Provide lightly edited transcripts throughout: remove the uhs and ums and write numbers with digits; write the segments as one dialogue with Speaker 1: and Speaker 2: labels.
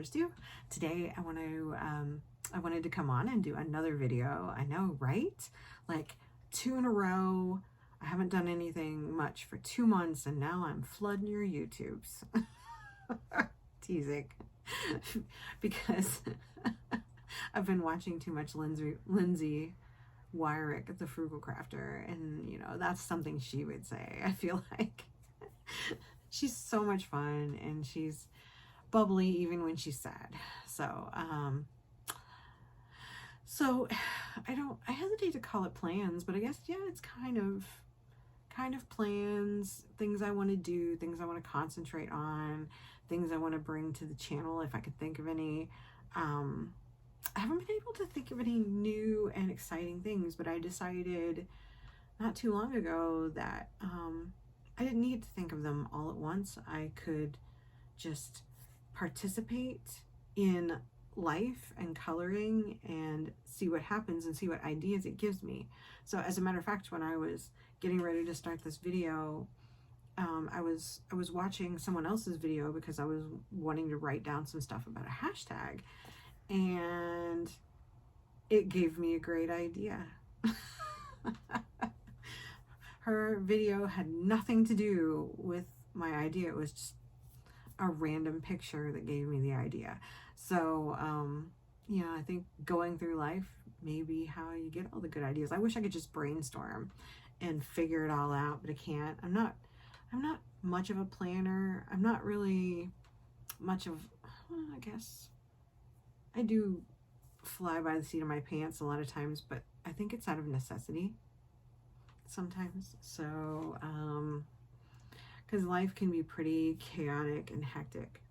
Speaker 1: Colorist do. Today I wanted to come on and do another video. I know, right? Like 2 in a row. I haven't done anything much for 2 months and now I'm flooding your YouTubes. Teasing. Because I've been watching too much Lindsay Wyrick, the Frugal Crafter, and you know, that's something she would say. I feel like she's so much fun and she's bubbly even when she's sad. So I hesitate to call it plans, but I guess, yeah, it's kind of plans, things I want to do, things I want to concentrate on, things I want to bring to the channel if I could think of any. I haven't been able to think of any new and exciting things, but I decided not too long ago that I didn't need to think of them all at once. I could just participate in life and coloring and see what happens and see what ideas it gives me. So as a matter of fact, when I was getting ready to start this video, I was watching someone else's video because I was wanting to write down some stuff about a hashtag, and it gave me a great idea. Her video had nothing to do with my idea. It was just a random picture that gave me the idea. So, you know, I think going through life may be how you get all the good ideas. I wish I could just brainstorm and figure it all out, but I can't. I'm not much of a planner. I'm not really much of, I guess I do fly by the seat of my pants a lot of times, but I think it's out of necessity sometimes. So, because life can be pretty chaotic and hectic.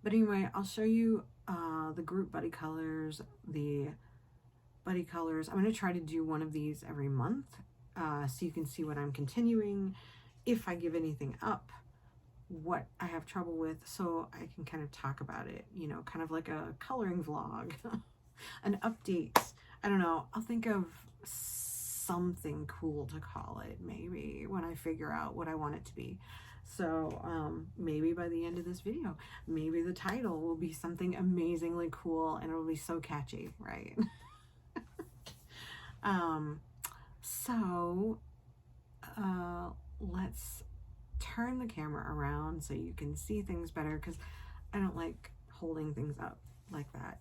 Speaker 1: But anyway, I'll show you the group buddy colors, the buddy colors. I'm going to try to do one of these every month so you can see what I'm continuing, if I give anything up, what I have trouble with, so I can kind of talk about it, you know, kind of like a coloring vlog, an update. I don't know. I'll think of something cool to call it maybe when I figure out what I want it to be. So maybe by the end of this video, maybe the title will be something amazingly cool and it'll be so catchy, right? Let's turn the camera around so you can see things better, because I don't like holding things up like that.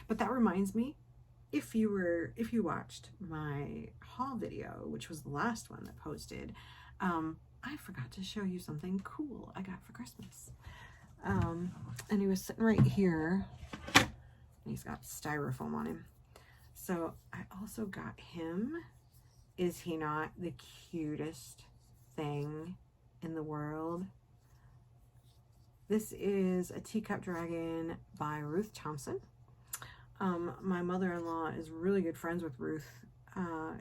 Speaker 1: But that reminds me, if you watched my haul video, which was the last one that posted, I forgot to show you something cool I got for Christmas. And he was sitting right here, and he's got styrofoam on him. So I also got him, is he not the cutest thing in the world? This is a Teacup Dragon by Ruth Thompson. My mother-in-law is really good friends with Ruth.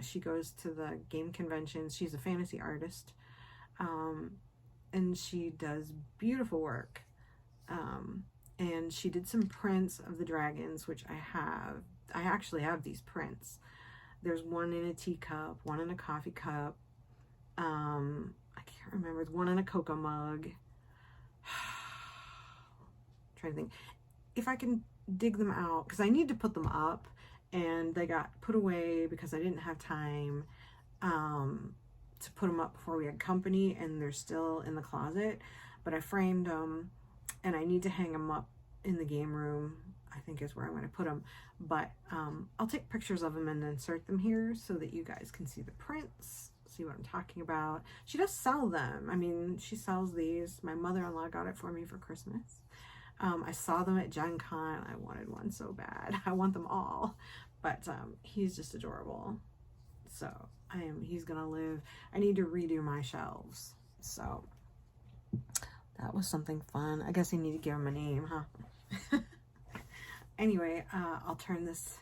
Speaker 1: She goes to the game conventions. She's a fantasy artist. And she does beautiful work. And she did some prints of the dragons, which I have. I actually have these prints. There's one in a teacup, one in a coffee cup. I can't remember. There's one in a cocoa mug. Trying to think if I can dig them out, because I need to put them up, and they got put away because I didn't have time to put them up before we had company, and they're still in the closet. But I framed them, and I need to hang them up in the game room, I think is where I'm going to put them. But I'll take pictures of them and insert them here so that you guys can see the prints, see what I'm talking about. She does sell them. I mean, she sells these. My mother-in-law got it for me for Christmas. I saw them at Gen Con. I wanted one so bad. I want them all. But he's just adorable. So he's gonna live. I need to redo my shelves. So that was something fun. I guess I need to give him a name, huh? Anyway, I'll turn this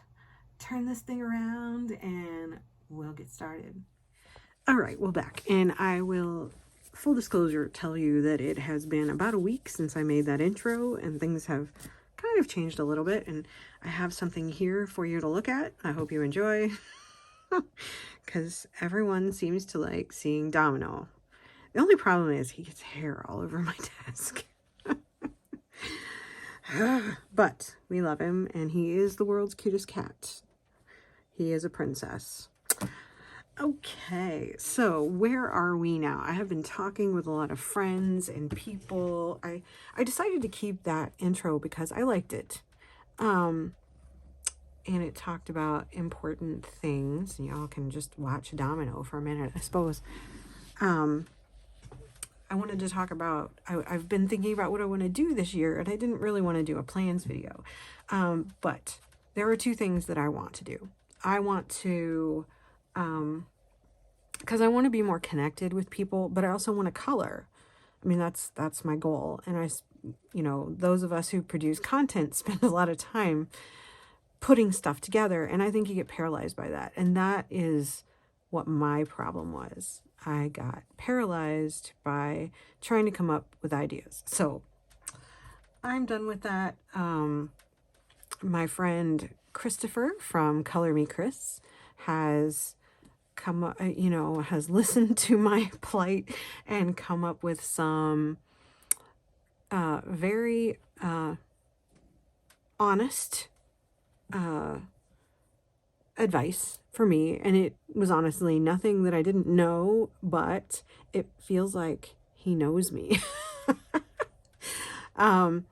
Speaker 1: thing around and we'll get started. All right, we're back, and I will, full disclosure, tell you that it has been about a week since I made that intro, and things have kind of changed a little bit, and I have something here for you to look at. I hope you enjoy, because everyone seems to like seeing Domino. The only problem is he gets hair all over my desk. But we love him, and he is the world's cutest cat. He is a princess. Okay, so where are we now? I have been talking with a lot of friends and people. I decided to keep that intro because I liked it. And it talked about important things. Y'all can just watch Domino for a minute, I suppose. I wanted to talk about, I've been thinking about what I want to do this year, and I didn't really want to do a plans video. But there are two things that I want to do. I want to, because I want to be more connected with people, but I also want to color. I mean, that's my goal. And those of us who produce content spend a lot of time putting stuff together, and I think you get paralyzed by that. And that is what my problem was. I got paralyzed by trying to come up with ideas. So I'm done with that. My friend Christopher from Color Me Chris has come up, has listened to my plight and come up with some very honest advice for me, and it was honestly nothing that I didn't know, but it feels like he knows me. And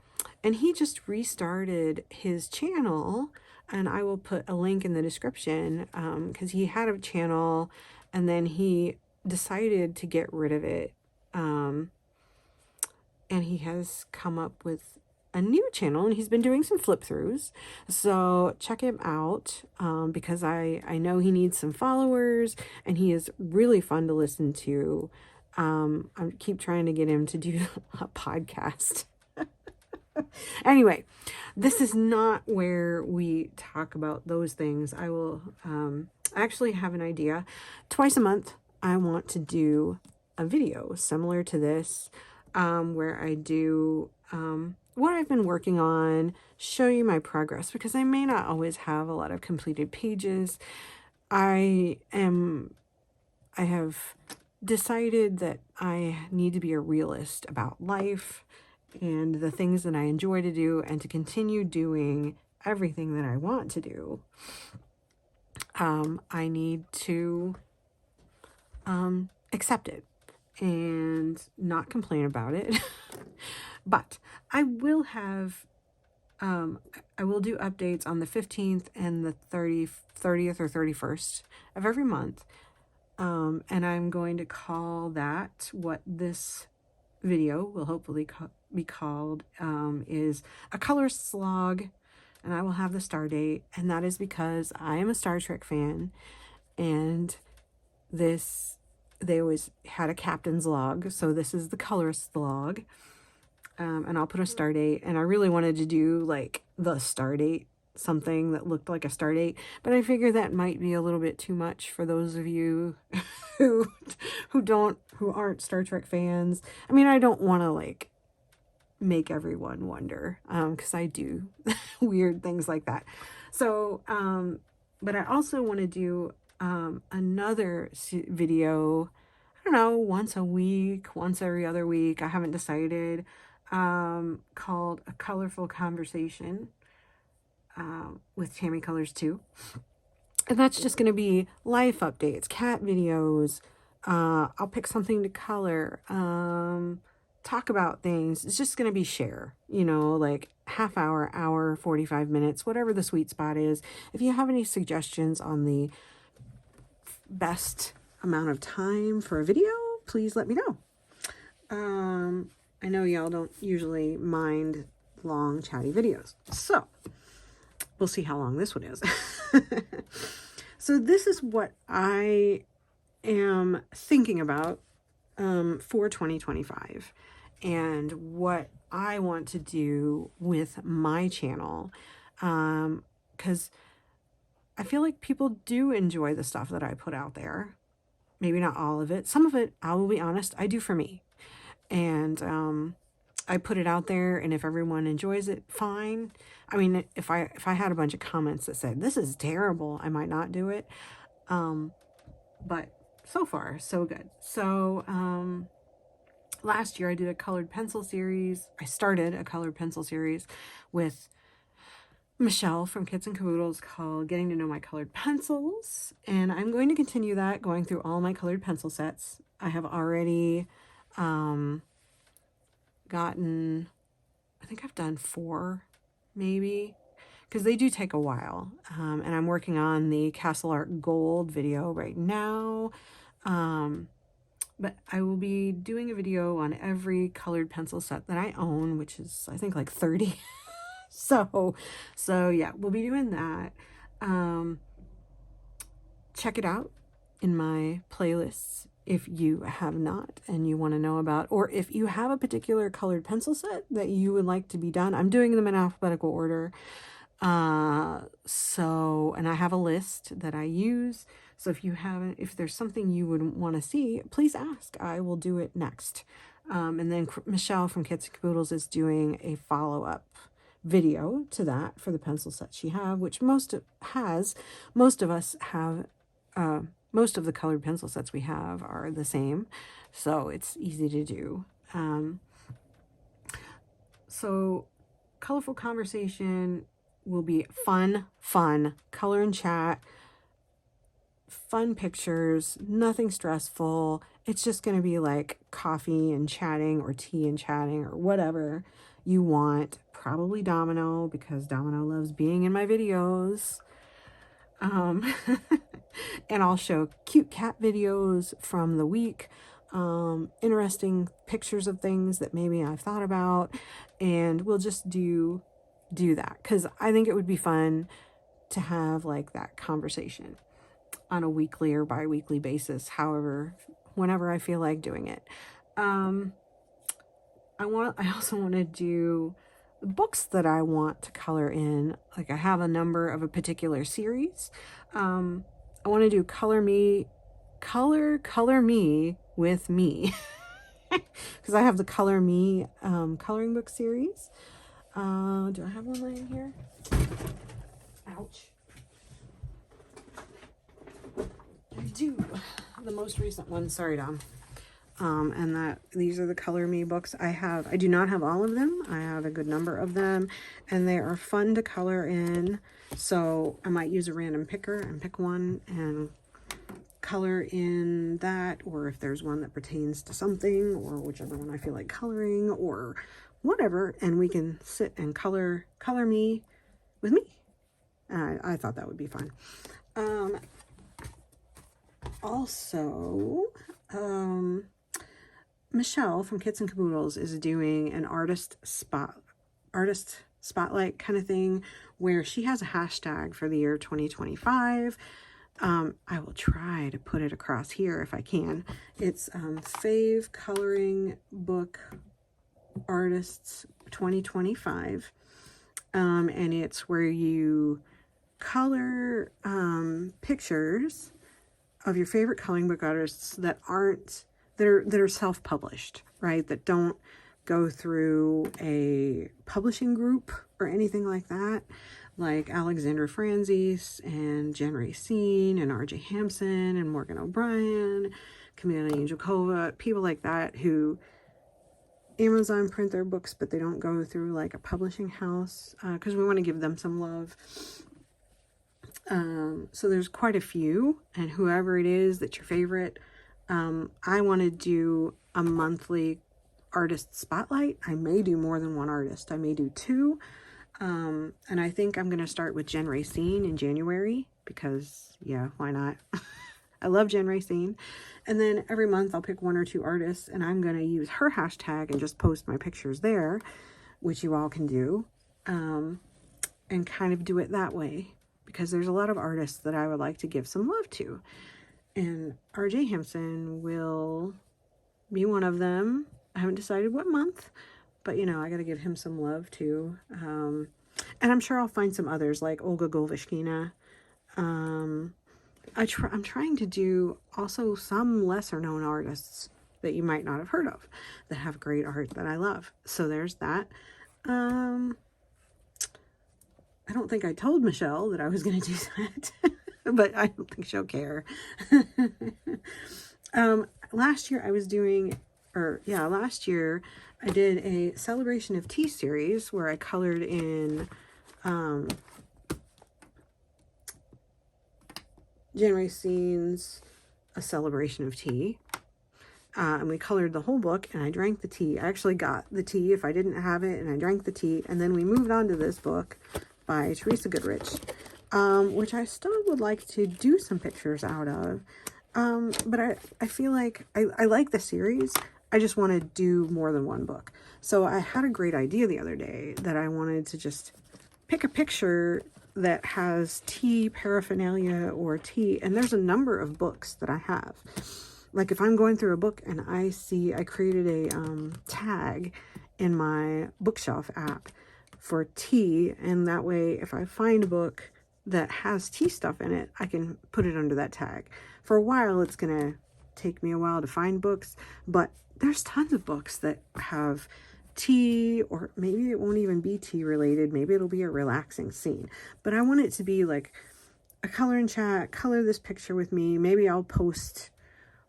Speaker 1: he just restarted his channel, and I will put a link in the description, because he had a channel and then he decided to get rid of it, and he has come up with a new channel, and he's been doing some flip throughs. So check him out, because I know he needs some followers, and he is really fun to listen to. I keep trying to get him to do a podcast. Anyway, this is not where we talk about those things. I will actually have an idea. Twice a month, I want to do a video similar to this, where I do what I've been working on, show you my progress, because I may not always have a lot of completed pages. I have decided that I need to be a realist about life and the things that I enjoy to do, and to continue doing everything that I want to do. I need to accept it and not complain about it. But I will have, I will do updates on the 15th and the 30th or 31st of every month. And I'm going to call that, what this video will hopefully be called, is a colorist's log, and I will have the Stardate, and that is because I am a Star Trek fan, and they always had a captain's log, so this is the colorist's log. And I'll put a Stardate, and I really wanted to do like the Stardate, something that looked like a Stardate, but I figured that might be a little bit too much for those of you who aren't Star Trek fans. I mean, I don't want to like make everyone wonder, because I do weird things like that. So, but I also want to do another video, I don't know, once a week, once every other week, I haven't decided, called A Colorful Conversation with Tammy Colors 2. And that's just going to be life updates, cat videos. I'll pick something to color, talk about things. It's just going to be share, like half hour, 45 minutes, whatever the sweet spot is. If you have any suggestions on the best amount of time for a video, please let me know. I know y'all don't usually mind long chatty videos, so we'll see how long this one is. So this is what I am thinking about for 2025, and what I want to do with my channel, because I feel like people do enjoy the stuff that I put out there. Maybe not all of it. Some of it, I will be honest, I do for me. And I put it out there, and if everyone enjoys it, fine. I mean, if I had a bunch of comments that said, this is terrible, I might not do it. But so far, so good. So last year I did a colored pencil series. I started a colored pencil series with Michelle from Kits and Caboodles called Getting to Know My Colored Pencils. And I'm going to continue that, going through all my colored pencil sets. I have already gotten, I think I've done 4 maybe, because they do take a while. And I'm working on the Castle Art Gold video right now. But I will be doing a video on every colored pencil set that I own, which is I think like 30. So yeah, we'll be doing that. Check it out in my playlists if you have not and you want to know about, or if you have a particular colored pencil set that you would like to be done. I'm doing them in alphabetical order. And I have a list that I use. So if there's something you would want to see, please ask. I will do it next. And then Michelle from Kits and Caboodles is doing a follow-up video to that for the pencil set she have, which most of us have. Most of the colored pencil sets we have are the same, so it's easy to do. So colorful conversation will be fun, color and chat, fun pictures, nothing stressful. It's just going to be like coffee and chatting, or tea and chatting, or whatever you want. Probably Domino, because Domino loves being in my videos. And I'll show cute cat videos from the week, interesting pictures of things that maybe I've thought about, and we'll just do that, because I think it would be fun to have like that conversation on a weekly or bi-weekly basis, whenever I feel like doing it. I also want to do books that I want to color in. Like, I have a number of a particular series. I want to do color me with me, because I have the Color Me coloring book series. Do I have one laying here? Ouch. I do. The most recent one. Sorry, Dom. And these are the Color Me books I have. I do not have all of them. I have a good number of them, and they are fun to color in. So I might use a random picker and pick one and color in that, or if there's one that pertains to something, or whichever one I feel like coloring, or whatever, and we can sit and color me with me. I thought that would be fun. Also, Michelle from Kits and Caboodles is doing an artist spotlight kind of thing, where she has a hashtag for the year 2025. I will try to put it across here if I can. It's Fave Coloring Book Artists 2025. And it's where you color pictures of your favorite coloring book artists that are self-published, right? That don't go through a publishing group or anything like that, like Alexandra Franzese and Jen Racine and RJ Hansen and Morgan O'Brien, Camila Angelkova, people like that who Amazon print their books, but they don't go through like a publishing house, because we want to give them some love. So there's quite a few, and whoever it is that's your favorite, I want to do a monthly artist spotlight. I may do more than one artist. I may do 2. And I think I'm going to start with Jen Racine in January, because yeah, why not? I love Jen Racine. And then every month I'll pick 1 or 2 artists, and I'm going to use her hashtag and just post my pictures there, which you all can do, and kind of do it that way, because there's a lot of artists that I would like to give some love to. And RJ Hansen will be one of them. I haven't decided what month, but you know, I got to give him some love too. And I'm sure I'll find some others like Olga Golvishkina. I'm trying to do also some lesser known artists that you might not have heard of that have great art that I love. So there's that. I don't think I told Michelle that I was going to do that, but I don't think she'll care. Last year I was doing last year I did a Celebration of Tea series where I colored in January Scenes, A Celebration of Tea. And we colored the whole book, and I drank the tea. I actually got the tea if I didn't have it, and I drank the tea. And then we moved on to this book by Teresa Goodrich, which I still would like to do some pictures out of. But I feel like I like the series. I just want to do more than one book. So I had a great idea the other day that I wanted to just pick a picture that has tea paraphernalia or tea. And there's a number of books that I have. Like if I'm going through a book and I created a tag in my bookshelf app for tea. And that way, if I find a book that has tea stuff in it, I can put it under that tag. For a while, it's going to take me a while to find books, but there's tons of books that have tea, or maybe it won't even be tea related. Maybe it'll be a relaxing scene, but I want it to be like a color and chat, color this picture with me. Maybe I'll post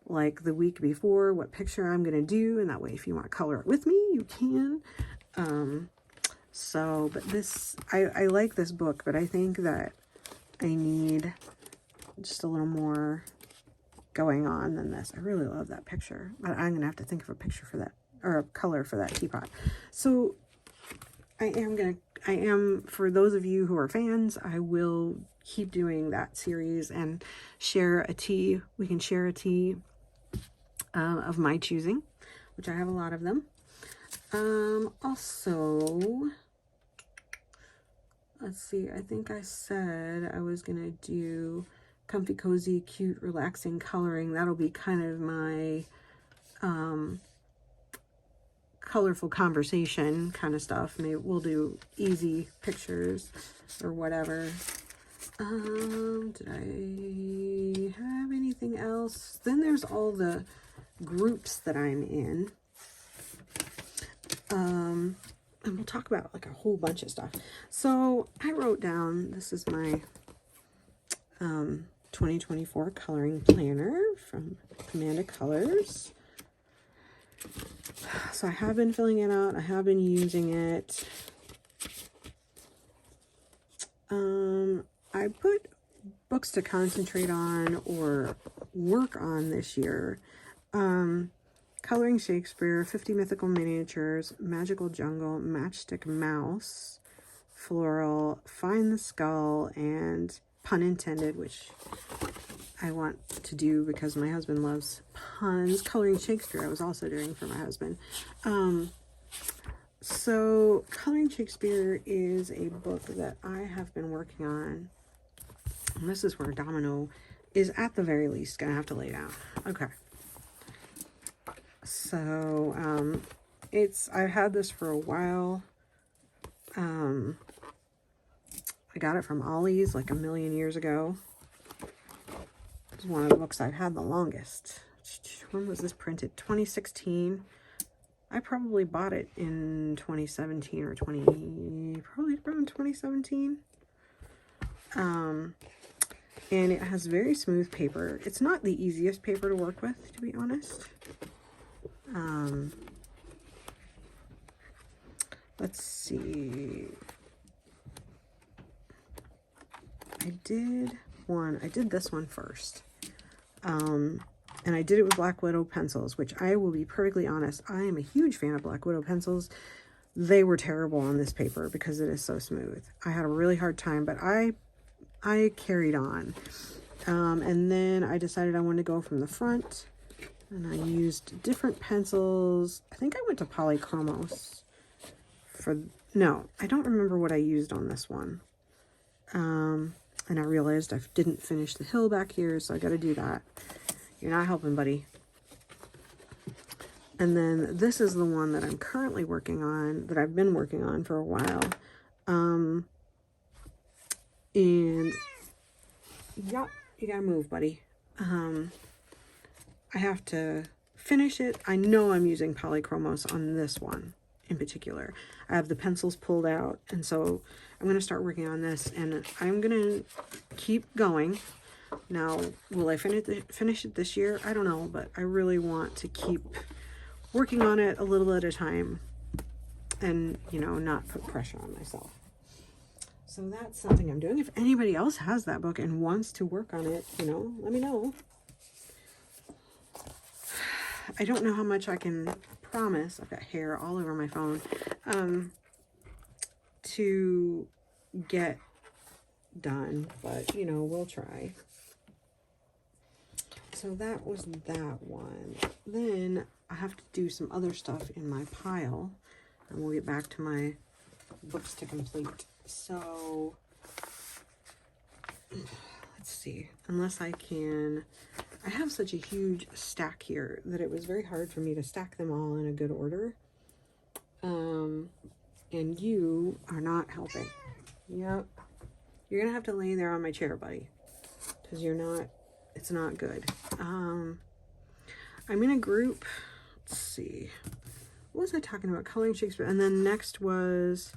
Speaker 1: like the week before what picture I'm going to do. And that way, if you want to color it with me, you can. But this, I like this book, but I think that I need just a little more going on than this. I really love that picture, but I'm going to have to think of a picture for that, or a color for that teapot. So I am, for those of you who are fans, I will keep doing that series and share a tea. We can share a tea of my choosing, which I have a lot of them. Also, let's see, I think I said I was going to do comfy, cozy, cute, relaxing coloring. That'll be kind of my colorful conversation kind of stuff. Maybe we'll do easy pictures or whatever. Did I have anything else? Then there's all the groups that I'm in. And we'll talk about like a whole bunch of stuff. So I wrote down, this is my 2024 coloring planner from Amanda Colors. So I have been filling it out. I have been using it. I put books to concentrate on or work on this year. Coloring Shakespeare, 50 Mythical Miniatures, Magical Jungle, Matchstick Mouse, Floral, Find the Skull, and Pun Intended, which I want to do because my husband loves puns. Coloring Shakespeare I was also doing for my husband. So Coloring Shakespeare is a book that I have been working on. And this is where Domino is at the very least gonna have to lay down. Okay. So I've had this for a while. I got it from Ollie's like a million years ago. It's one of the books I've had the longest. When was this printed? 2016. I probably bought it in 2017 or probably around 2017. And it has very smooth paper. It's not the easiest paper to work with, to be honest. Let's see. I did this one first. And I did it with Black Widow pencils, which I will be perfectly honest, I am a huge fan of Black Widow pencils. They were terrible on this paper because it is so smooth. I had a really hard time, but I carried on. And then I decided I wanted to go from the front, and I used different pencils. I think I went to Polychromos no, I don't remember what I used on this one. And I realized I didn't finish the hill back here, so I got to do that. You're not helping, buddy. And then this is the one that I'm currently working on, that I've been working on for a while. And yeah, you gotta move, buddy. I have to finish it. I know I'm using Polychromos on this one in particular. I have the pencils pulled out, and so I'm going to start working on this, and I'm going to keep going. Now, will I finish it this year? I don't know, but I really want to keep working on it a little at a time and, you know, not put pressure on myself. So that's something I'm doing. If anybody else has that book and wants to work on it, you know, let me know. I don't know how much I can promise. I've got hair all over my phone. To get done, but, you know, we'll try. So that was that one. Then I have to do some other stuff in my pile, and we'll get back to my books to complete. So let's see, unless I have such a huge stack here that it was very hard for me to stack them all in a good order. And you are not helping. Yep. You're gonna have to lay there on my chair, buddy, because it's not good. I'm in a group. Let's see, what was I talking about? Coloring Shakespeare, and then next was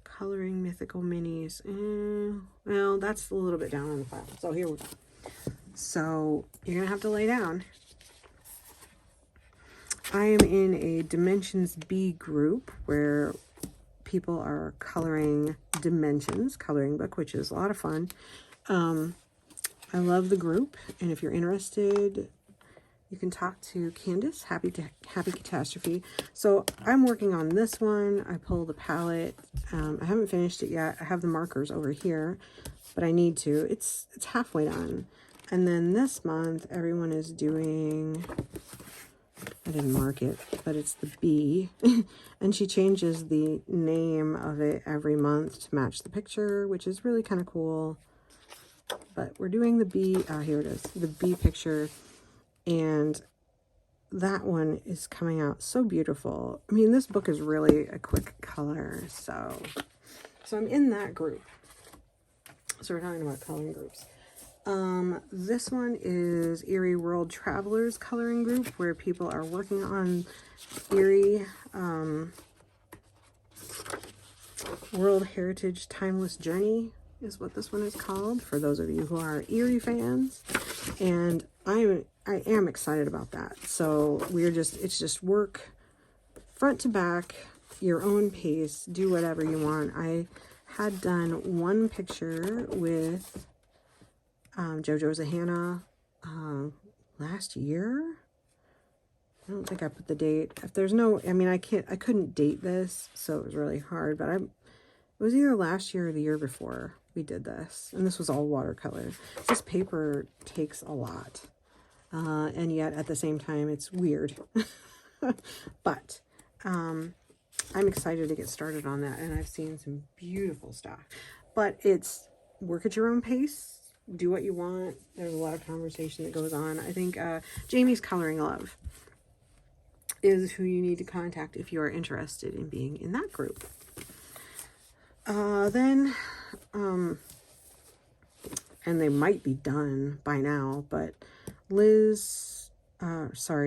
Speaker 1: coloring mythical minis. Well, that's a little bit down on the pile. So here we go. So you're gonna have to lay down. I am in a Dimensions B group where people are coloring dimensions, coloring book, which is a lot of fun. I love the group, and if you're interested, you can talk to Candace, Happy Catastrophe. So I'm working on this one. I pulled the palette. I haven't finished it yet. I have the markers over here, but I need to. It's halfway done. And then this month, everyone is doing, I didn't mark it, but it's the B. And she changes the name of it every month to match the picture, which is really kind of cool. But we're doing the B, here it is, the B picture. And that one is coming out so beautiful. I mean, this book is really a quick color. So I'm in that group. So we're talking about coloring groups. This one is Erie World Travelers coloring group, where people are working on Erie World Heritage Timeless Journey is what this one is called, for those of you who are Erie fans. And I am excited about that. So it's just work front to back, your own pace, do whatever you want. I had done one picture with JoJo Zahana last year. I don't think I put the date. If there's no, I mean, I couldn't date this, so it was really hard, but it was either last year or the year before we did this, and this was all watercolor. This paper takes a lot, and yet at the same time it's weird. But I'm excited to get started on that, and I've seen some beautiful stuff. But it's work at your own pace, do what you want. There's a lot of conversation that goes on. I think Jamie's Coloring Love is who you need to contact if you are interested in being in that group. And they might be done by now, but Liz just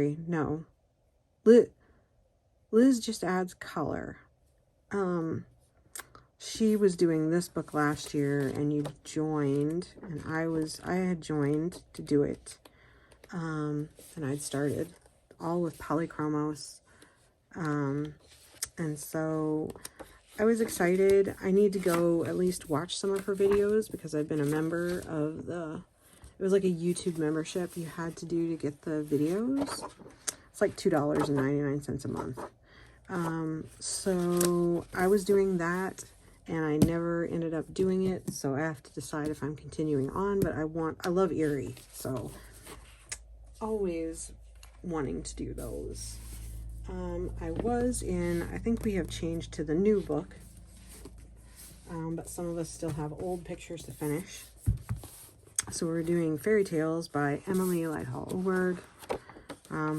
Speaker 1: adds color. She was doing this book last year, and you joined, and I had joined to do it. And I'd started all with polychromos. And so I was excited. I need to go at least watch some of her videos, because I've been a member of it was like a YouTube membership you had to do to get the videos. It's like $2.99 a month. So I was doing that, and I never ended up doing it. So I have to decide if I'm continuing on, but I love Erie. So always wanting to do those. I think we have changed to the new book, but some of us still have old pictures to finish. So we're doing Fairy Tales by Emily Lighthall Oberg,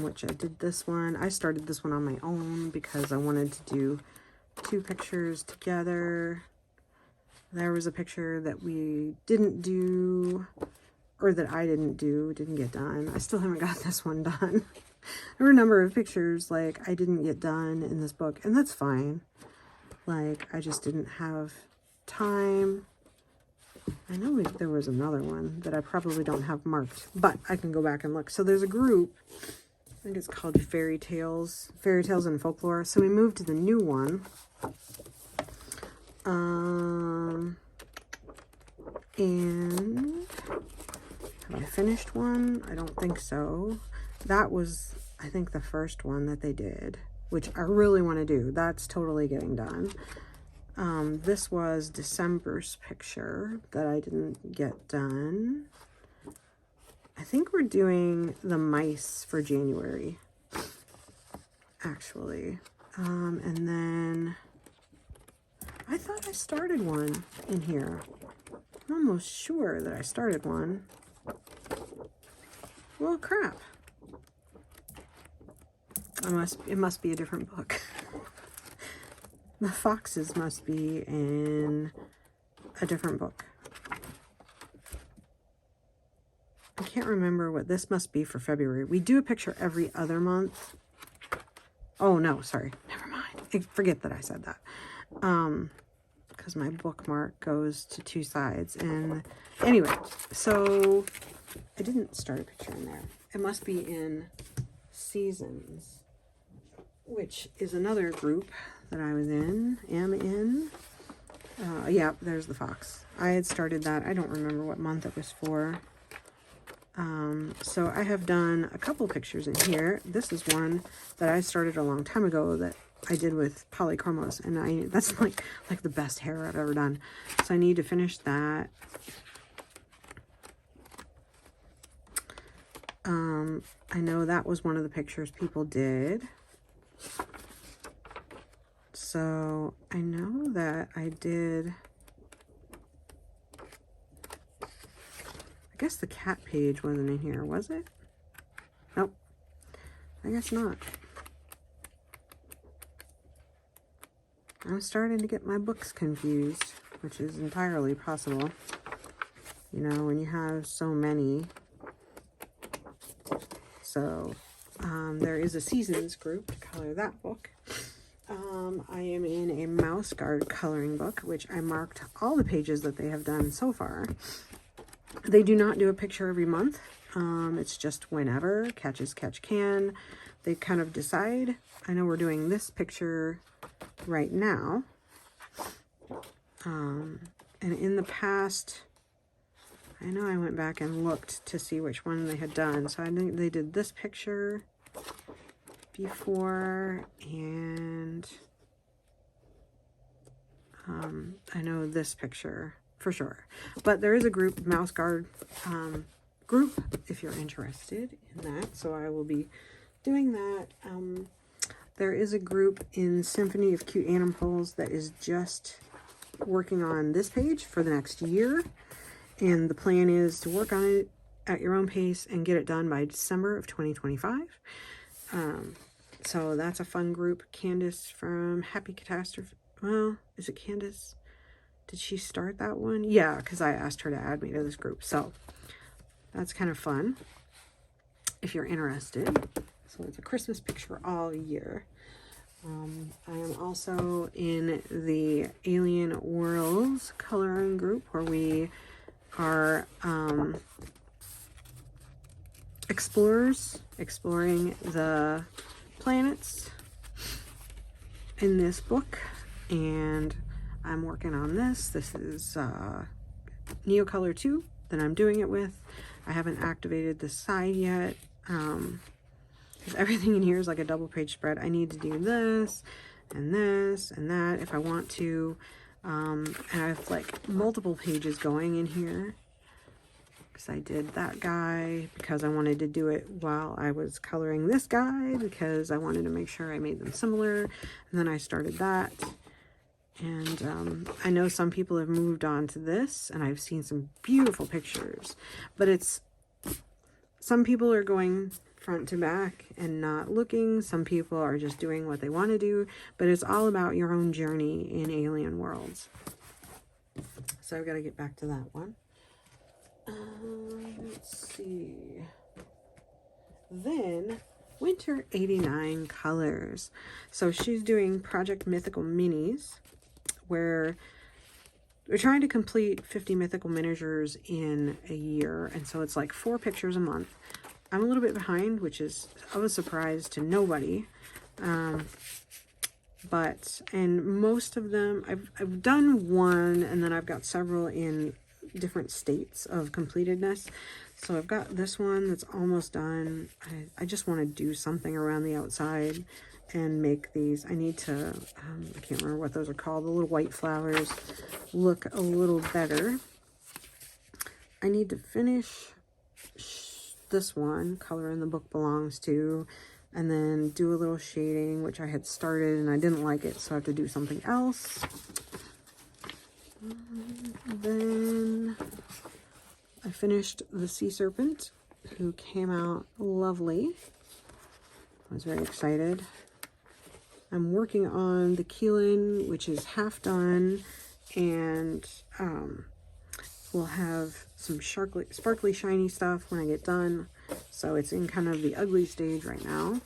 Speaker 1: which I did this one. I started this one on my own because I wanted to do 2 pictures together. There was a picture that we didn't do, or that I didn't get done. I still haven't got this one done. There were a number of pictures like I didn't get done in this book, and that's fine. Like, I just didn't have time. I know there was another one that I probably don't have marked, but I can go back and look. So there's a group I think it's called Fairy Tales and Folklore. So we moved to the new one. And have I finished one? I don't think so. That was, I think, the first one that they did, which I really want to do. That's totally getting done. This was December's picture that I didn't get done. I think we're doing the mice for January, actually. And then I thought I started one in here. I'm almost sure that I started one. Well, crap. It must be a different book. The foxes must be in a different book. I can't remember what this must be for February. We do a picture every other month. Oh, no, sorry. Never mind. Forget that I said that. Because my bookmark goes to two sides. And anyway, so I didn't start a picture in there. It must be in Seasons, which is another group that I was in, am in. Yeah, there's the fox. I had started that. I don't remember what month it was for. So I have done a couple pictures in here. This is one that I started a long time ago that I did with polychromos, and that's like the best hair I've ever done. So I need to finish that. I know that was one of the pictures people did. So I know that I did, I guess the cat page wasn't in here, was it? Nope, I guess not. I'm starting to get my books confused, which is entirely possible. You know, when you have so many. So there is a Seasons group to color that book. I am in a Mouse Guard coloring book, which I marked all the pages that they have done so far. They do not do a picture every month. It's just whenever, catch as catch can. They kind of decide. I know we're doing this picture right now. And in the past, I know I went back and looked to see which one they had done. So I think they did this picture before, and I know this picture for sure. But there is a group, Mouse Guard group, if you're interested in that. So I will be doing that. There is a group in Symphony of Cute Animals that is just working on this page for the next year. And the plan is to work on it at your own pace and get it done by December of 2025. So that's a fun group. Candace from Happy Catastrophe. Well, is it Candace? Did she start that one? Yeah, because I asked her to add me to this group. So that's kind of fun if you're interested. So it's a Christmas picture all year. I am also in the Alien Worlds coloring group where we are explorers exploring the planets in this book, and I'm working on this. This is Neocolor 2 that I'm doing it with. I haven't activated the side yet because everything in here is like a double page spread. I need to do this and this and that if I want to. And I have like multiple pages going in here because I did that guy because I wanted to do it while I was coloring this guy because I wanted to make sure I made them similar. And then I started that. And I know some people have moved on to this, and I've seen some beautiful pictures, but some people are going front to back and not looking. Some people are just doing what they want to do, but it's all about your own journey in Alien Worlds. So I've got to get back to that one. Let's see. Then Winter 89 Colors. So she's doing Project Mythical Minis, where we're trying to complete 50 mythical miniatures in a year. And so it's like 4 pictures a month. I'm a little bit behind, which is of a surprise to nobody. And most of them, I've done one, and then I've got several in different states of completedness. So I've got this one that's almost done. I just want to do something around the outside and make these. I need to, I can't remember what those are called, the little white flowers look a little better. I need to finish this one, Color in the Book Belongs To, and then do a little shading, which I had started and I didn't like it, so I have to do something else. Then I finished the Sea Serpent, who came out lovely. I was very excited. I'm working on the Keelan, which is half done, and we'll have some sparkly shiny stuff when I get done. So it's in kind of the ugly stage right now.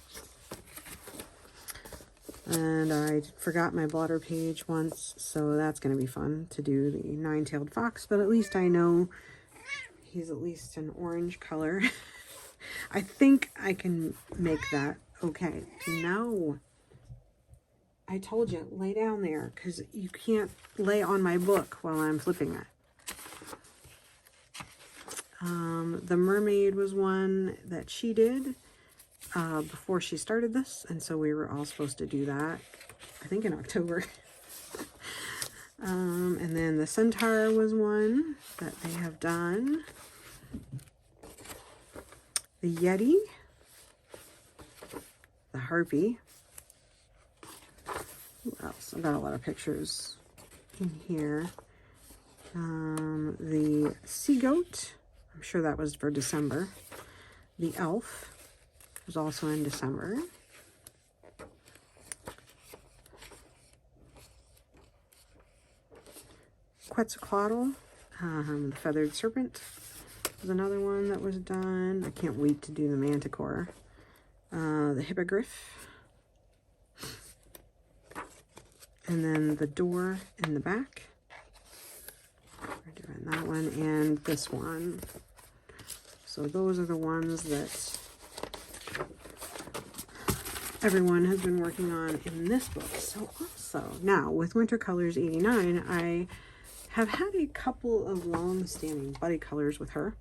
Speaker 1: And I forgot my blotter page once, so that's going to be fun to do the nine-tailed fox, but at least I know he's at least an orange color. I think I can make that okay. No. I told you, lay down there, because you can't lay on my book while I'm flipping it. The mermaid was one that she did before she started this, and so we were all supposed to do that, I think in October. And then the centaur was one that they have done. The yeti, the harpy. What else? I've got a lot of pictures in here. The sea goat, I'm sure that was for December. The elf was also in December. Quetzalcoatl, the feathered serpent was another one that was done. I can't wait to do the manticore. The hippogriff. And then the door in the back. We're doing that one and this one. So those are the ones that everyone has been working on in this book. So also, now with Winter Colors 89, I have had a couple of long-standing buddy colors with her.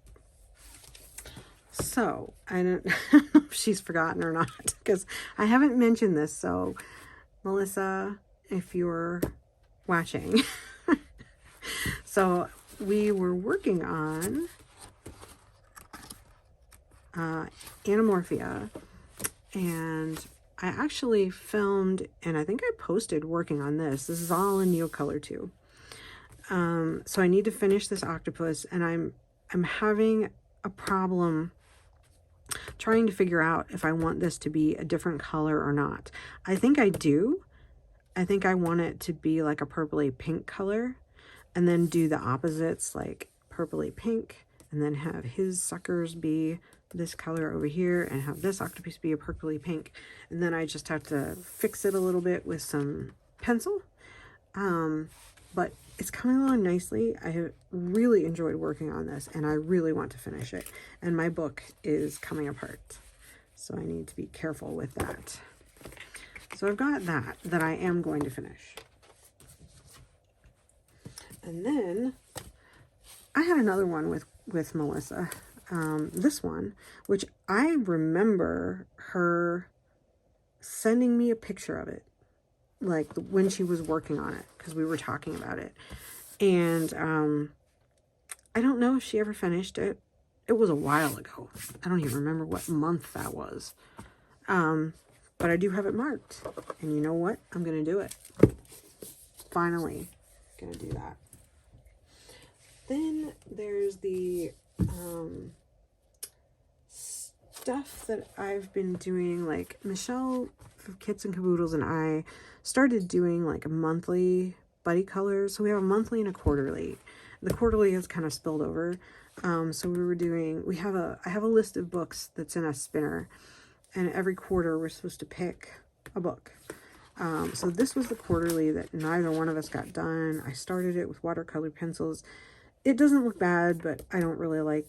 Speaker 1: So I don't know if she's forgotten or not, because I haven't mentioned this. So Melissa, if you're watching, so we were working on Anamorphia, and I actually filmed, and I think I posted working on this. This is all in Neocolor too. So I need to finish this octopus, and I'm having a problem trying to figure out if I want this to be a different color or not. I think I do. I think I want it to be like a purpley pink color, and then do the opposites, like purpley pink, and then have his suckers be this color over here, and have this octopus be a purpley pink. And then I just have to fix it a little bit with some pencil. But it's coming along nicely. I have really enjoyed working on this, and I really want to finish it. And my book is coming apart, so I need to be careful with that. So I've got that I am going to finish. And then I had another one with Melissa. This one, which I remember her sending me a picture of it, like when she was working on it, because we were talking about it. And I don't know if she ever finished it. It was a while ago. I don't even remember what month that was. But I do have it marked. And you know what? I'm going to do it. Finally, going to do that. Then there's the stuff that I've been doing, like Michelle from Kits and Caboodles and I started doing like a monthly buddy colors. So we have a monthly and a quarterly. The quarterly has kind of spilled over. So I have a list of books that's in a spinner, and every quarter we're supposed to pick a book. So this was the quarterly that neither one of us got done. I started it with watercolor pencils. It doesn't look bad, but I don't really like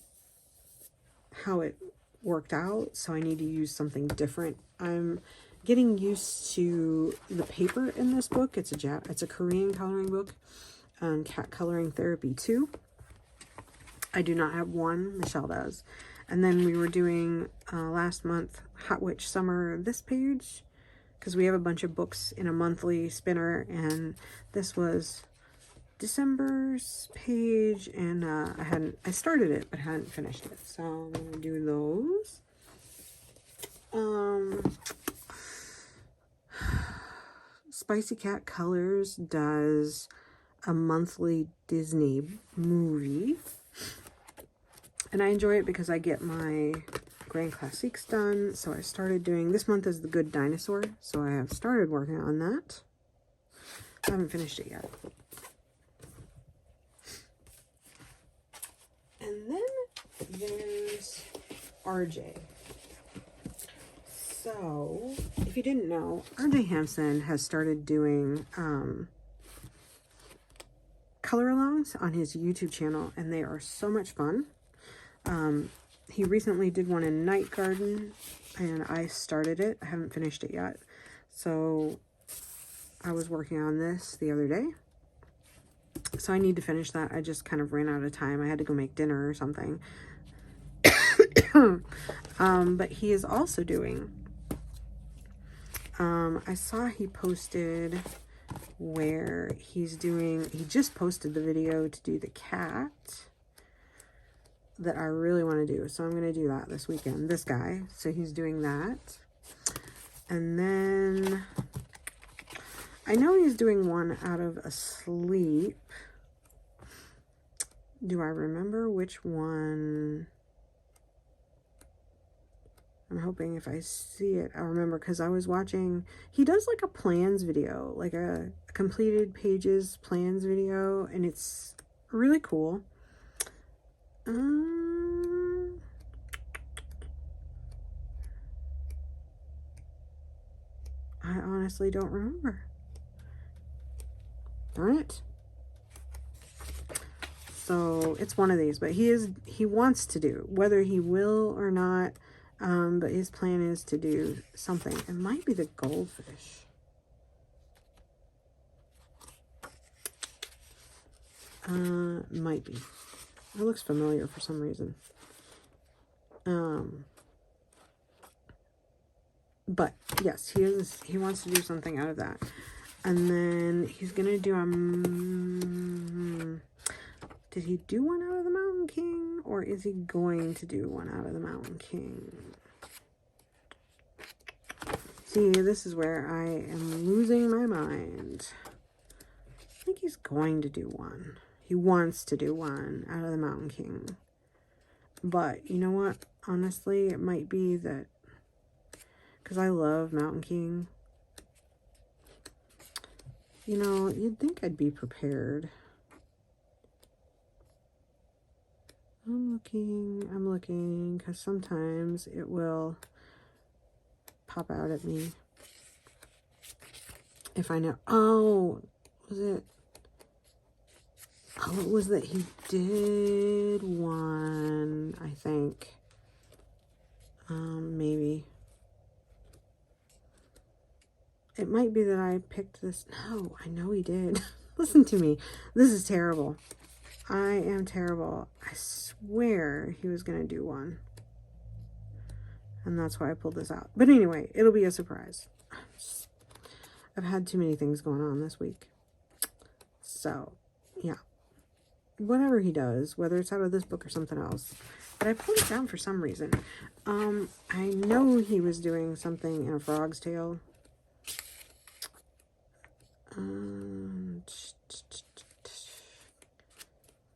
Speaker 1: how it worked out, so I need to use something different. I'm getting used to the paper in this book. It's a Korean coloring book, Cat Coloring Therapy 2. I do not have one. Michelle does. And then we were doing last month Hot Witch Summer this page, because we have a bunch of books in a monthly spinner, and this was December's page, and I started it but hadn't finished it, so I'm gonna do those. Spicy Cat Colors does a monthly Disney movie, and I enjoy it because I get my Grand Classiques done. So I started doing, this month is The Good Dinosaur, so I have started working on that. I haven't finished it yet. And then there's RJ. So, if you didn't know, RJ Hansen has started doing color alongs on his YouTube channel, and they are so much fun. He recently did one in Night Garden, and I started it. I haven't finished it yet. So, I was working on this the other day. So I need to finish that. I just kind of ran out of time. I had to go make dinner or something. But he is also doing, I saw he posted where he's doing, he just posted the video to do the cat that I really want to do. So I'm going to do that this weekend. This guy. So he's doing that. And then I know he's doing one out of Asleep. Do I remember which one? I'm hoping if I see it, I'll remember, because I was watching, he does like a plans video, like a completed pages plans video, and it's really cool. I honestly don't remember. Darn it. So it's one of these, but he wants to do, whether he will or not, but his plan is to do something. It might be the goldfish. Might be. It looks familiar for some reason. But yes, he wants to do something out of that. And then he's gonna do did he do one out of the Mountain King, or is he going to do one out of the Mountain King? See, this is where I am losing my mind. I think he's going to do one. He wants to do one out of the Mountain King. But you know what? Honestly, it might be that, because I love Mountain King. You know, you'd think I'd be prepared. I'm looking, because sometimes it will pop out at me. If I know, oh, was it? Oh, it was that he did one, I think. Maybe. It might be that I picked this. No, I know he did. Listen to me. This is terrible. I am terrible. I swear he was going to do one. And that's why I pulled this out. But anyway, it'll be a surprise. I've had too many things going on this week. So, yeah. Whatever he does, whether it's out of this book or something else. But I pulled it down for some reason. I know he was doing something in A Frog's Tale.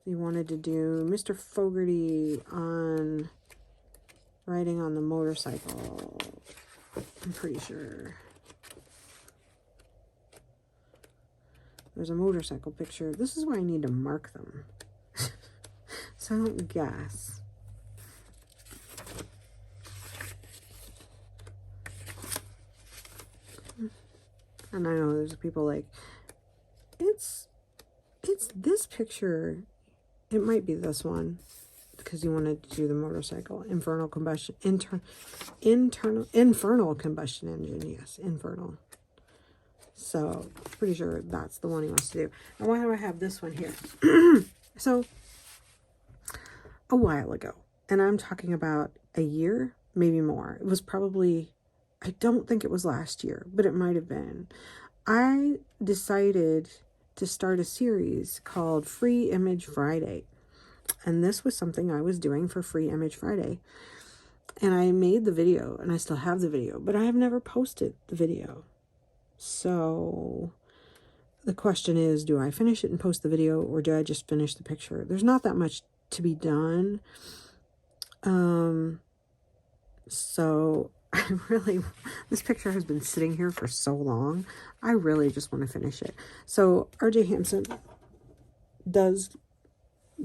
Speaker 1: He wanted to do Mr. Fogarty on riding on the motorcycle. I'm pretty sure. There's a motorcycle picture. This is where I need to mark them. So I don't guess. And I know there's people like, it's this picture. It might be this one. The because you wanted to do the motorcycle. Infernal combustion, infernal combustion engine. Yes, infernal. So, pretty sure that's the one he wants to do. And why do I have this one here? So, a while ago, and I'm talking about a year, maybe more. It was probably, I don't think it was last year, but it might have been. I decided to start a series called Free Image Friday. And this was something I was doing for Free Image Friday. And I made the video, and I still have the video, but I have never posted the video. So the question is, do I finish it and post the video, or do I just finish the picture? There's not that much to be done. So I really, this picture has been sitting here for so long. I really just want to finish it. So RJ Hansen does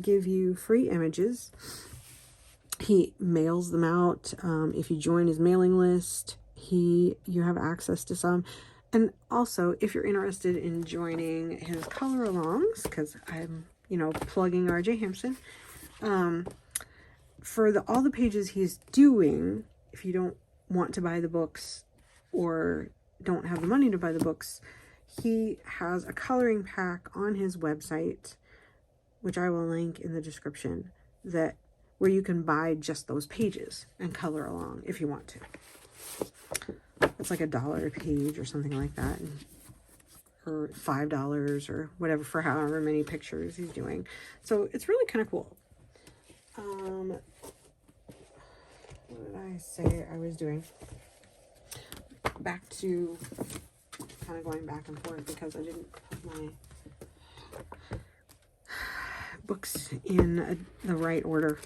Speaker 1: give you free images. He mails them out. If you join his mailing list, you have access to some. And also, if you're interested in joining his color alongs, because I'm, plugging RJ Hansen, for all the pages he's doing, if you don't want to buy the books or don't have the money to buy the books, he has a coloring pack on his website, which I will link in the description, where you can buy just those pages and color along if you want to. It's like $1 a page or something like that, or $5 or whatever for however many pictures he's doing. So it's really kind of cool. What did I say I was doing? Back to kind of going back and forth because I didn't put my books in the right order.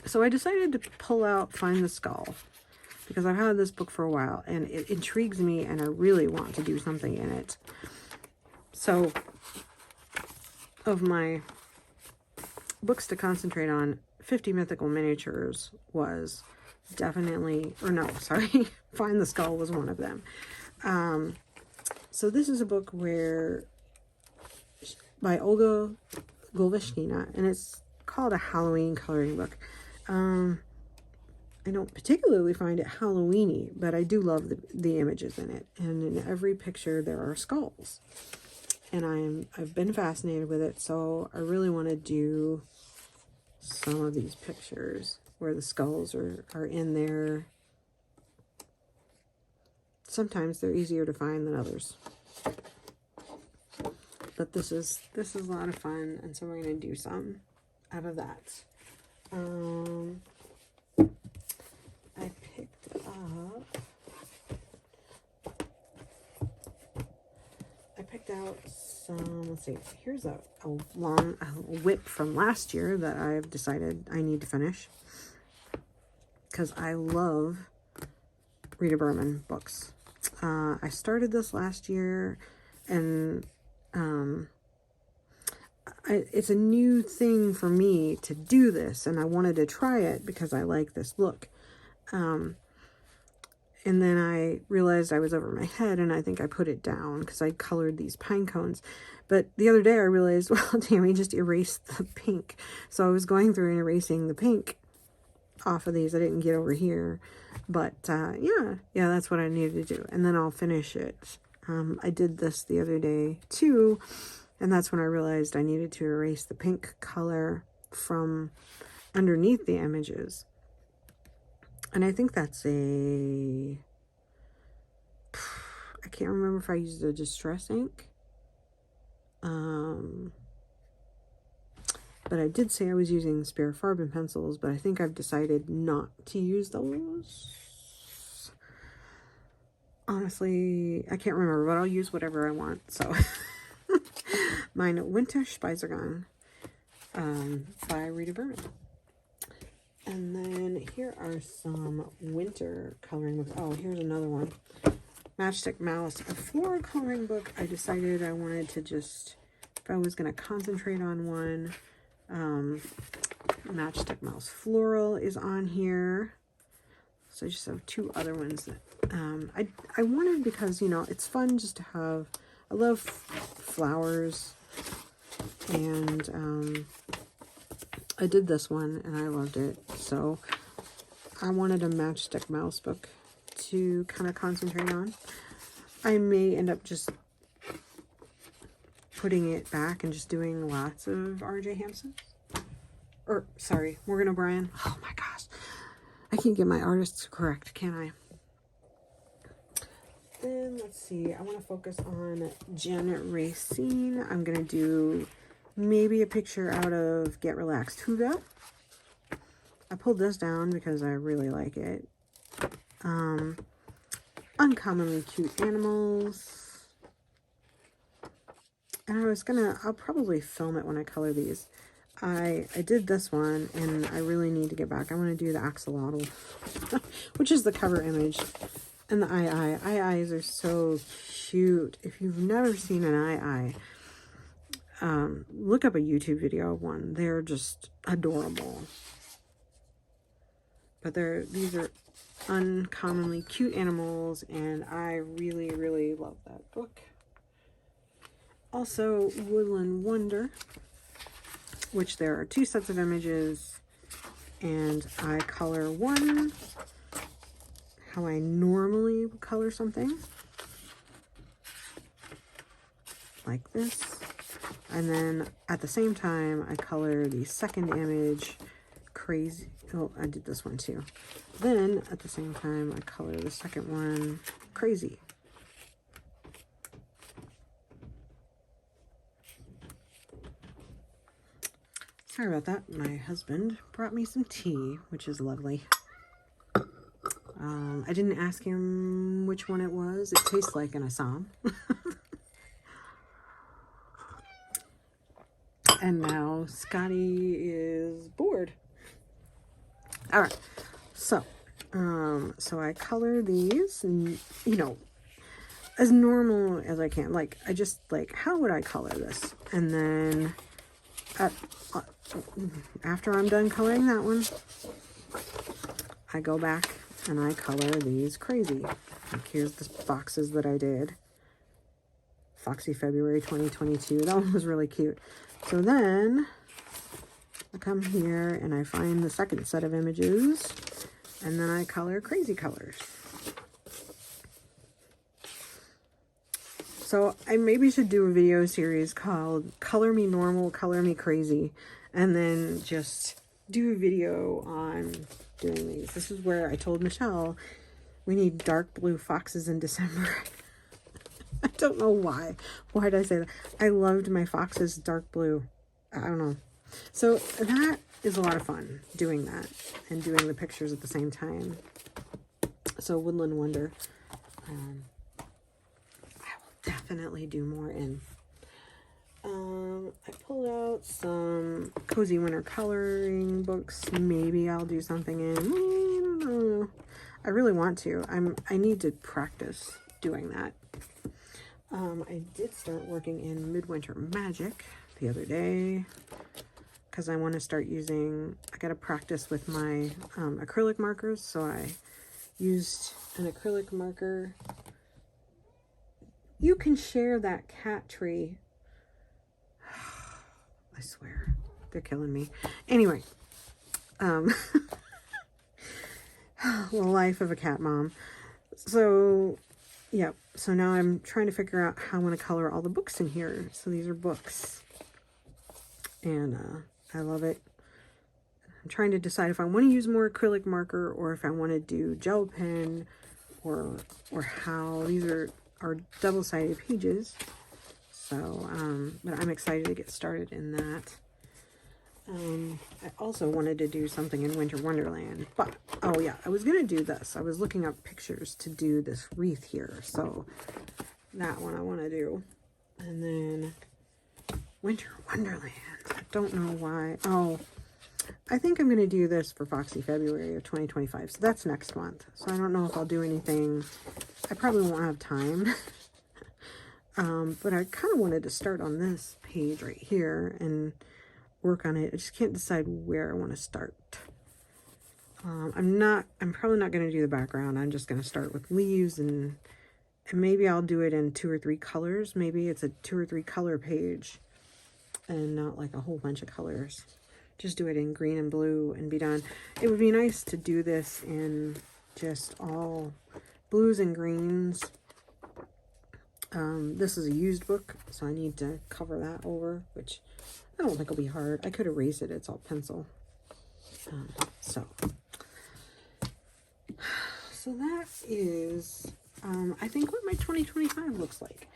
Speaker 1: So I decided to pull out Find the Skull, because I've had this book for a while and it intrigues me and I really want to do something in it. So, of my books to concentrate on, 50 Mythical Miniatures was definitely, Find the Skull was one of them. So this is a book by Olga Golveshkina, and it's called a Halloween coloring book. I don't particularly find it Halloweeny, but I do love the images in it. And in every picture there are skulls. And I've been fascinated with it, so I really want to do some of these pictures where the skulls are in there. Sometimes they're easier to find than others. But this is a lot of fun, and so we're going to do some out of that. I picked out some, let's see, here's a whip from last year that I've decided I need to finish, because I love Rita Berman books. I started this last year, and it's a new thing for me to do this, and I wanted to try it because I like this look. And then I realized I was over my head, and I think I put it down because I colored these pine cones. But the other day I realized, well, Tammy just erased the pink. So I was going through and erasing the pink off of these. I didn't get over here. But yeah, that's what I needed to do. And then I'll finish it. I did this the other day too, and that's when I realized I needed to erase the pink color from underneath the images. And I think that's I can't remember if I used a distress ink. But I did say I was using spare Farben pencils, but I think I've decided not to use those. Honestly, I can't remember, but I'll use whatever I want. So, mine Winter Speisergang by Rita Berman. And then here are some winter coloring books. Oh, here's another one. Matchstick Mouse, a floral coloring book. I decided I wanted to just, if I was going to concentrate on one, Matchstick Mouse Floral is on here. So I just have two other ones that I wanted, because, it's fun just to have, I love flowers, and I did this one and I loved it. So I wanted a matchstick mouse book to kind of concentrate on. I may end up just putting it back and just doing lots of R.J. Hansen. Or, sorry, Morgan O'Brien. Oh my gosh. I can't get my artists correct, can I? Then, let's see. I want to focus on Jen Racine. I'm going to do maybe a picture out of Get Relaxed Huga. I pulled this down because I really like it. Uncommonly Cute Animals. And I'll probably film it when I color these. I did this one, and I really need to get back. I want to do the axolotl, which is the cover image, and the eyes are so cute. If you've never seen an eye, look up a YouTube video of one. They're just adorable. But these are uncommonly cute animals, and I really, really love that book. Also, Woodland Wonder, which there are 2 sets of images, and I color one how I normally would color something, like this, and then at the same time I color the second image crazy. Oh, I did this one too. Then at the same time I color the second one crazy. Sorry about that. My husband brought me some tea, which is lovely. I didn't ask him which one it was. It tastes like an Assam. And now Scotty is bored. All right. So I color these, and, you know, as normal as I can. Like, I just, like, how would I color this? And then after I'm done coloring that one, I go back and I color these crazy. Like, here's the foxes that I did. Foxy February 2022. That one was really cute. So then I come here and I find the second set of images, and then I color crazy colors. So I maybe should do a video series called Color Me Normal, Color Me Crazy, and then just do a video on doing these. This is where I told Michelle we need dark blue foxes in December. I don't know why. Why did I say that? I loved my foxes dark blue. I don't know. So that is a lot of fun, doing that and doing the pictures at the same time. So Woodland Wonder. I will definitely do more in. I pulled out some cozy winter coloring books. Maybe I'll do something in. I don't know. I really want to. I need to practice doing that. I did start working in Midwinter Magic the other day because I want to start using, I got to practice with my acrylic markers. So I used an acrylic marker. You can share that cat tree. I swear, they're killing me. Anyway, the life of a cat mom. So, yeah. So now I'm trying to figure out how I want to color all the books in here. So these are books. And I love it. I'm trying to decide if I want to use more acrylic marker or if I want to do gel pen or how. These are double-sided pages. So, but I'm excited to get started in that. I also wanted to do something in Winter Wonderland, but, oh yeah, I was going to do this. I was looking up pictures to do this wreath here, so that one I want to do. And then Winter Wonderland. I don't know why. Oh, I think I'm going to do this for Foxy February of 2025, so that's next month. So I don't know if I'll do anything. I probably won't have time. But I kind of wanted to start on this page right here and work on it. I just can't decide where I want to start. I'm probably not going to do the background. I'm just going to start with leaves and maybe I'll do it in 2 or 3 colors. Maybe it's a 2 or 3 color page and not like a whole bunch of colors. just do it in green and blue and be done. It would be nice to do this in just all blues and greens. This is a used book, so I need to cover that over, which I don't think will be hard. I could erase it. It's all pencil. So that is, I think, what my 2025 looks like.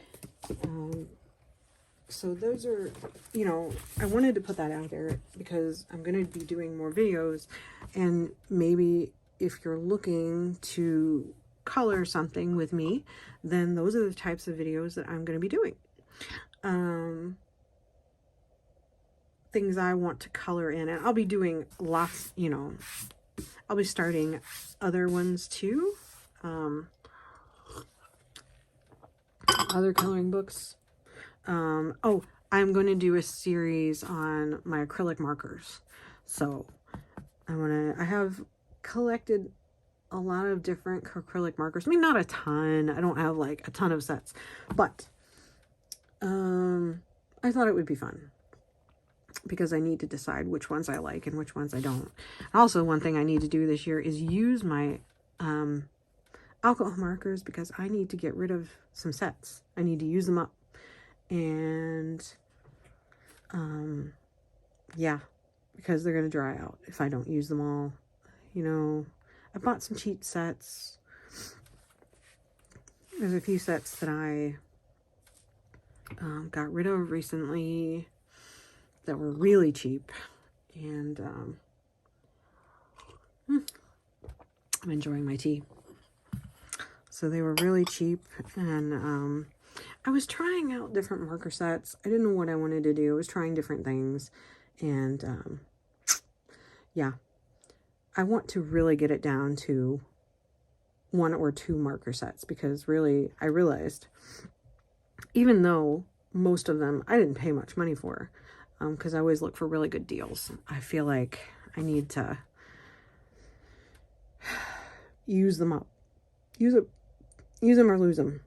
Speaker 1: So those are, you know, I wanted to put that out there because I'm going to be doing more videos, and maybe if you're looking to color something with me, then those are the types of videos that I'm going to be doing. Things I want to color in, and I'll be doing lots, you know, I'll be starting other ones too. Other coloring books. Oh, I'm going to do a series on my acrylic markers. So I have collected a lot of different acrylic markers. I mean, not a ton. I don't have like a ton of sets, but I thought it would be fun because I need to decide which ones I like and which ones I don't. Also, one thing I need to do this year is use my alcohol markers because I need to get rid of some sets. I need to use them up. And yeah, because they're going to dry out if I don't use them all. You know, I bought some cheap sets. There's a few sets that I got rid of recently that were really cheap, and I'm enjoying my tea. So they were really cheap, and I was trying out different marker sets. I didn't know what I wanted to do. I was trying different things, and yeah, I want to really get it down to 1 or 2 marker sets, because really I realized, even though most of them I didn't pay much money for, because I always look for really good deals, I feel like I need to use them up. Use them or lose them.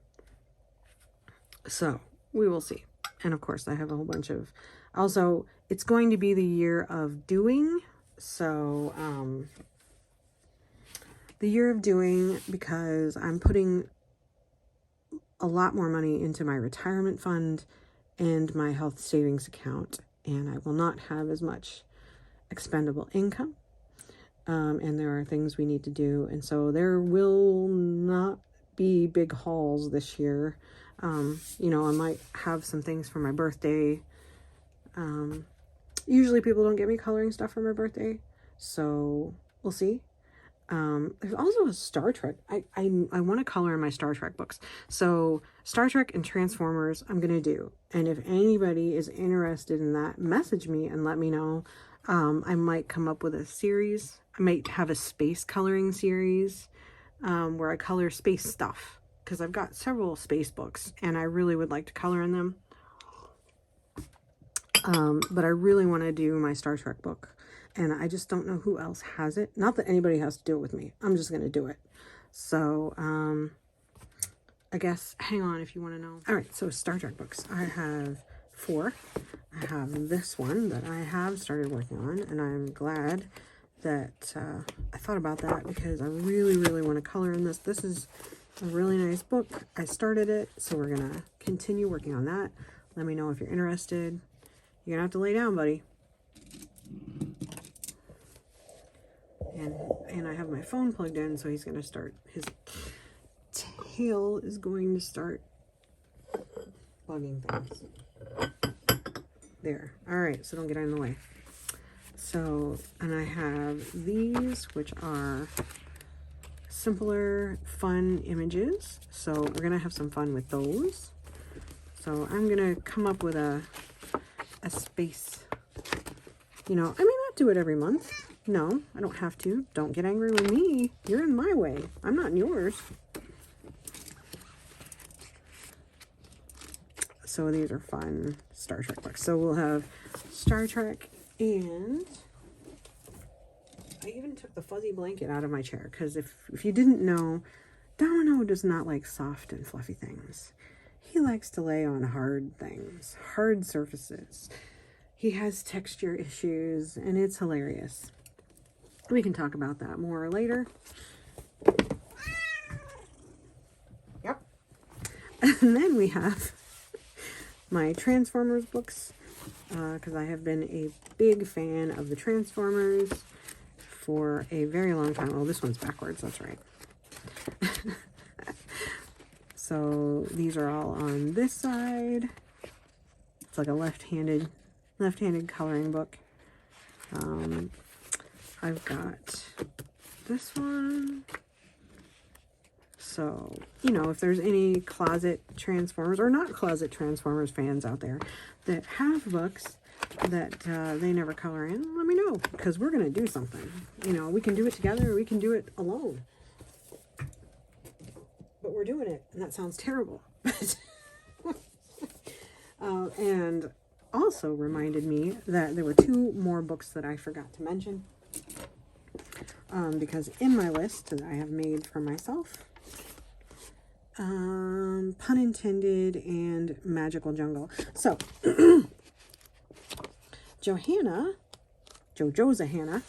Speaker 1: So we will see. And of course I have a whole bunch of, also it's going to be the year of doing. So the year of doing, because I'm putting a lot more money into my retirement fund and my health savings account, and I will not have as much expendable income. And there are things we need to do, and so there will not be big hauls this year. You know, I might have some things for my birthday. Usually people don't get me coloring stuff for my birthday, so we'll see. There's also a Star Trek. I want to color in my Star Trek books. So Star Trek and Transformers I'm going to do. And if anybody is interested in that, message me and let me know. I might come up with a series. I might have a space coloring series where I color space stuff, because I've got several space books and I really would like to color in them. But I really want to do my Star Trek book. And I just don't know who else has it. Not that anybody has to do it with me. I'm just going to do it. So, I guess, hang on if you want to know. All right, so Star Trek books. I have 4. I have this one that I have started working on. And I'm glad that I thought about that, because I really, really want to color in this. This is a really nice book. I started it, so we're going to continue working on that. Let me know if you're interested. You're going to have to lay down, buddy. And I have my phone plugged in, so he's going to start, his tail is going to start bugging things. There. All right, so don't get in the way. So, and I have these, which are simpler, fun images. So we're going to have some fun with those. So I'm going to come up with a space, you know, I may not do it every month. No, I don't have to. Don't get angry with me. You're in my way. I'm not in yours. So these are fun Star Trek books. So we'll have Star Trek, and I even took the fuzzy blanket out of my chair, because if you didn't know, Domino does not like soft and fluffy things. He likes to lay on hard things, hard surfaces. he has texture issues, and it's hilarious. We can talk about that more later. Yep. And then we have my Transformers books, because I have been a big fan of the Transformers for a very long time. Oh, this one's backwards, that's right. So these are all on this side. It's like a left-handed coloring book. I've got this one. So, you know, if there's any closet Transformers or not closet Transformers fans out there that have books that they never color in, let me know, because we're going to do something. You know, we can do it together or we can do it alone. But we're doing it, and that sounds terrible. And also reminded me that there were 2 more books that I forgot to mention. Because in my list that I have made for myself, pun intended, and Magical Jungle. So, Jojoza Hannah,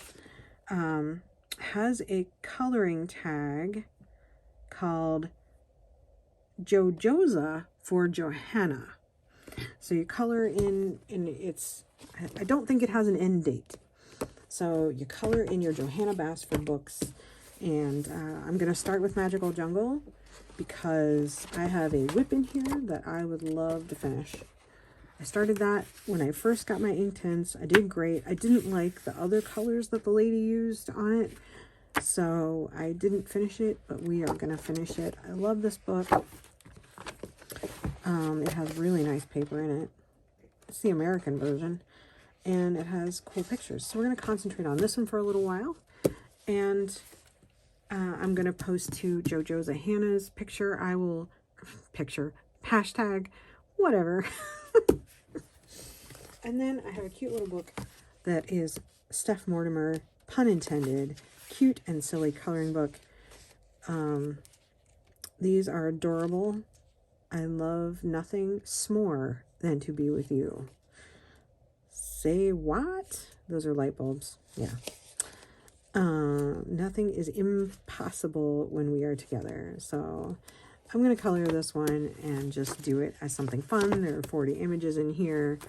Speaker 1: has a coloring tag called Jojoza for Johanna. So you color in, and it's, I don't think it has an end date. So you color in your Johanna Basford books, and I'm going to start with Magical Jungle because I have a whip in here that I would love to finish. I started that when I first got my ink tints. I did great. I didn't like the other colors that the lady used on it, so I didn't finish it, but we are going to finish it. I love this book. It has really nice paper in it. It's the American version, and it has cool pictures. So we're going to concentrate on this one for a little while, and I'm going to post to Jojoza Hannah's picture. I will hashtag, whatever. And then I have a cute little book that is Steph Mortimer, pun intended, cute and silly coloring book. These are adorable. I love nothing s'more than to be with you. Say what? Those are light bulbs. Yeah. Nothing is impossible when we are together. So I'm going to color this one and just do it as something fun. There are 40 images in here.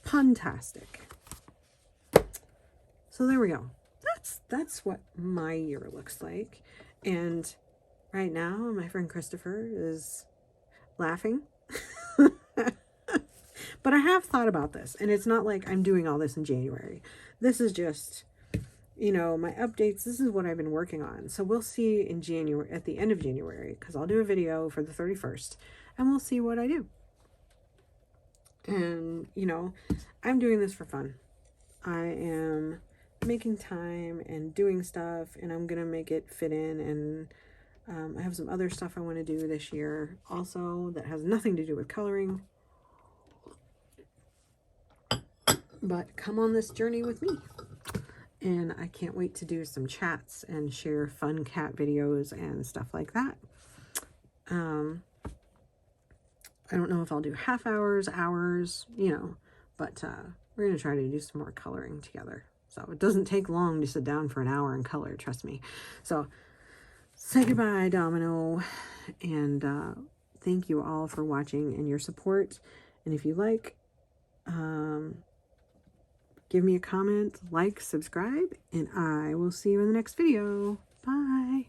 Speaker 1: Puntastic. So there we go. That's what my year looks like. And right now, my friend Christopher is laughing. But I have thought about this, and it's not like I'm doing all this in January. This is just, you know, my updates. This is what I've been working on. So we'll see in January, at the end of January, because I'll do a video for the 31st, and we'll see what I do. And, you know, I'm doing this for fun. I am making time and doing stuff, and I'm going to make it fit in. And I have some other stuff I want to do this year also that has nothing to do with coloring. But come on this journey with me. And I can't wait to do some chats and share fun cat videos and stuff like that. I don't know if I'll do half hours, you know, but we're going to try to do some more coloring together. So it doesn't take long to sit down for an hour and color, trust me. So say goodbye, Domino, and thank you all for watching and your support. And if you like, give me a comment, like, subscribe, and I will see you in the next video. Bye.